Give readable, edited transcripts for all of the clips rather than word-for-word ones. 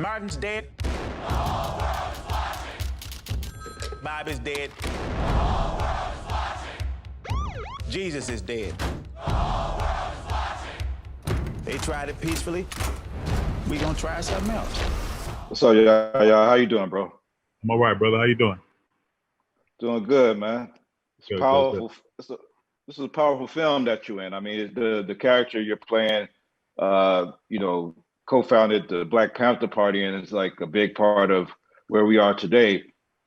Martin's dead. Bobby's dead. Jesus is dead. They tried it peacefully. We gonna try something else. What's up, Yahya? How you doing, bro? I'm all right, brother. How you doing? Doing good, man. It's Good, powerful. good. This is a powerful film that you're in. I mean, the character you're playing, you know, co-founded the Black Panther Party, and it's like a big part of where we are today.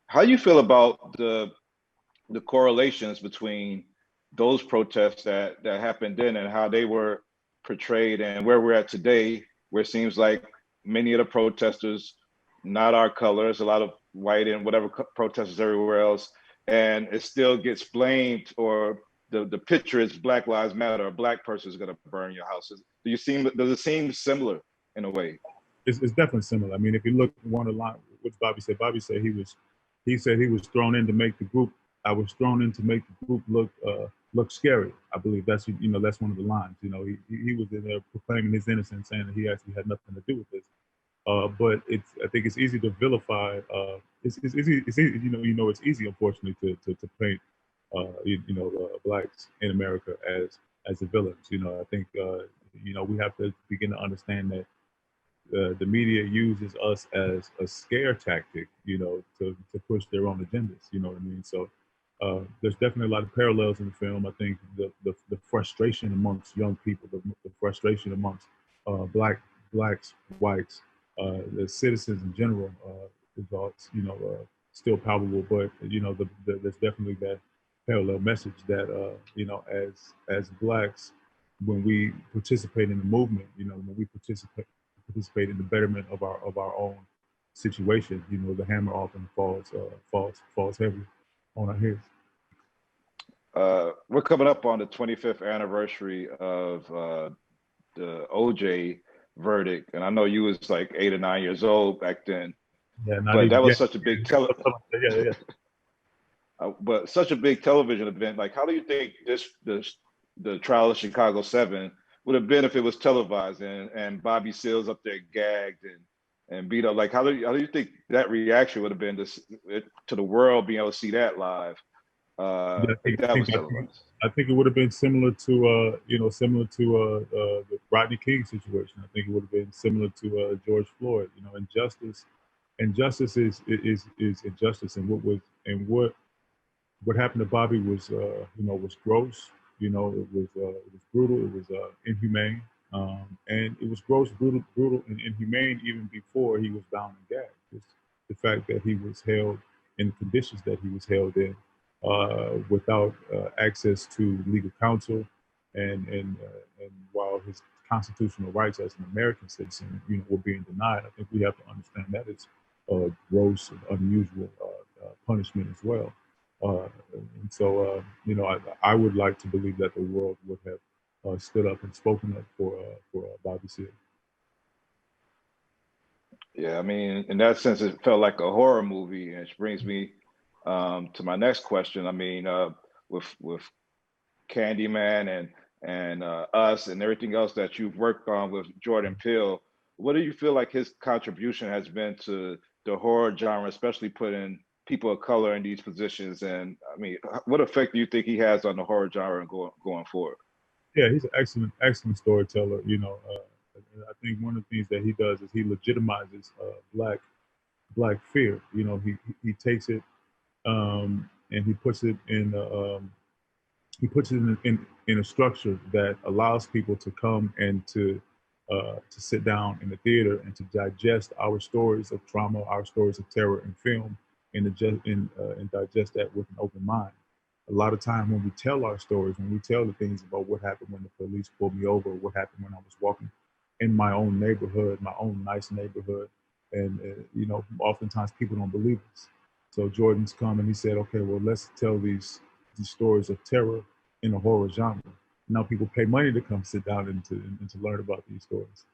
How do you feel about the correlations between those protests that happened then and how they were portrayed and where we're at today, where it seems like many of the protesters, not our colors, a lot of white and whatever protesters everywhere else, and it still gets blamed, or the picture is Black Lives Matter, a Black person is going to burn your houses. Does it seem similar in a way? It's definitely similar. I mean, if you look at one of the lines, what Bobby said he said he was thrown in to make the group. I was thrown in to make the group look scary. I believe that's that's one of the lines. You know, he was in there proclaiming his innocence, saying that he actually had nothing to do with this. But I think it's easy to vilify. It's easy. It's easy. It's easy, unfortunately, to paint blacks in America as the villains. I think we have to begin to understand that the media uses us as a scare tactic, to push their own agendas. You know what I mean? So there's definitely a lot of parallels in the film. I think the frustration amongst young people, the frustration amongst blacks, whites, the citizens in general, is all, still palpable. But there's definitely that parallel message that as blacks, when we participate in the movement, when we participate in the betterment of our own situation, the hammer often falls heavy on our heads. We're coming up on the 25th anniversary of the OJ verdict, and I know you was like 8 or 9 years old back then. Yeah, but that was such a big yeah. But such a big television event. Like, how do you think the trial of Chicago 7 would have been if it was televised and Bobby Seals up there gagged and beat up? Like, how do you think that reaction would have been to the world being able to see that live? I think it would have been similar to the Rodney King situation. I think it would have been similar to George Floyd. Injustice is injustice, and what happened to Bobby was gross. It was brutal. It was inhumane, and it was gross, brutal, and inhumane even before he was bound and gagged. Just the fact that he was held in conditions that he was held in, without access to legal counsel, and while his constitutional rights as an American citizen, were being denied. I think we have to understand that it's a gross and unusual punishment as well. And so, I would like to believe that the world would have stood up and spoken up for Bobby Seale. Yeah, I mean, in that sense, it felt like a horror movie, and it brings me to my next question. I mean, with Candyman and Us and everything else that you've worked on with Jordan Peele, what do you feel like his contribution has been to the horror genre, especially putting people of color in these positions? And I mean, what effect do you think he has on the horror genre going forward? Yeah, he's an excellent storyteller. I think one of the things that he does is he legitimizes black fear. He takes it and he puts it in a structure that allows people to come and to sit down in the theater and to digest our stories of trauma, our stories of terror in film, and digest that with an open mind. A lot of time when we tell our stories, when we tell the things about what happened when the police pulled me over, what happened when I was walking in my own neighborhood, my own nice neighborhood, and oftentimes people don't believe us. So Jordan's come and he said, okay, well, let's tell these stories of terror in a horror genre. Now people pay money to come sit down and to learn about these stories,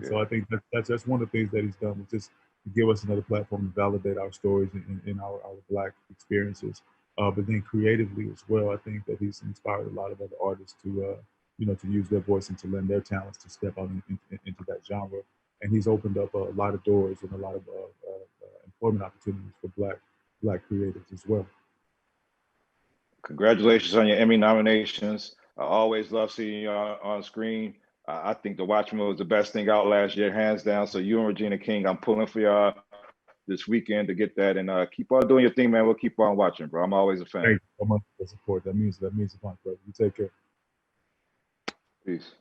So I think that's one of the things that he's done, was just to give us another platform to validate our stories in our Black experiences. But then creatively as well, I think that he's inspired a lot of other artists to use their voice and to lend their talents to step out into that genre and he's opened up a lot of doors and a lot of employment opportunities for black creatives as well. Congratulations on your Emmy nominations. I always love seeing you on screen. I think The Watchmen was the best thing out last year, hands down. So you and Regina King, I'm pulling for y'all this weekend to get that, and keep on doing your thing, man. We'll keep on watching, bro. I'm always a fan. Thank you so much for the support. That means a bunch, brother. You take care. Peace.